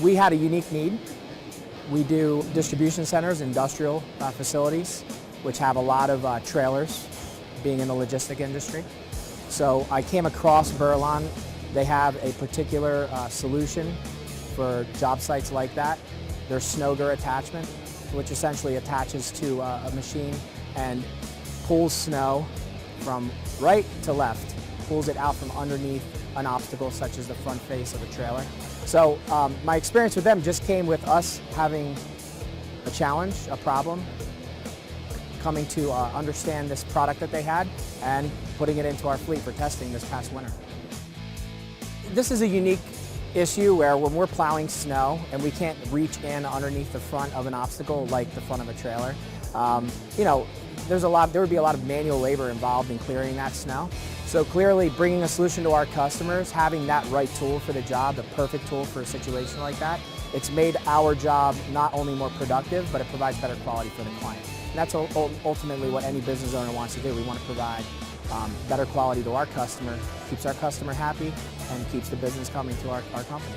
We had a unique need. We do distribution centers, industrial facilities, which have a lot of trailers, being in the logistic industry. So I came across Burlon. They have a particular solution for job sites like that. Their Snowgrr attachment, which essentially attaches to a machine and pulls snow from right to left, pulls it out from underneath an obstacle such as the front face of a trailer. So my experience with them just came with us having a challenge, a problem, coming to understand this product that they had and putting it into our fleet for testing this past winter. This is a unique issue where when we're plowing snow and we can't reach in underneath the front of an obstacle like the front of a trailer, there would be a lot of manual labor involved in clearing that snow. So clearly bringing a solution to our customers, having that right tool for the job, the perfect tool for a situation like that, it's made our job not only more productive, but it provides better quality for the client. And that's ultimately what any business owner wants to do. We want to provide better quality to our customer, keeps our customer happy, and keeps the business coming to our company.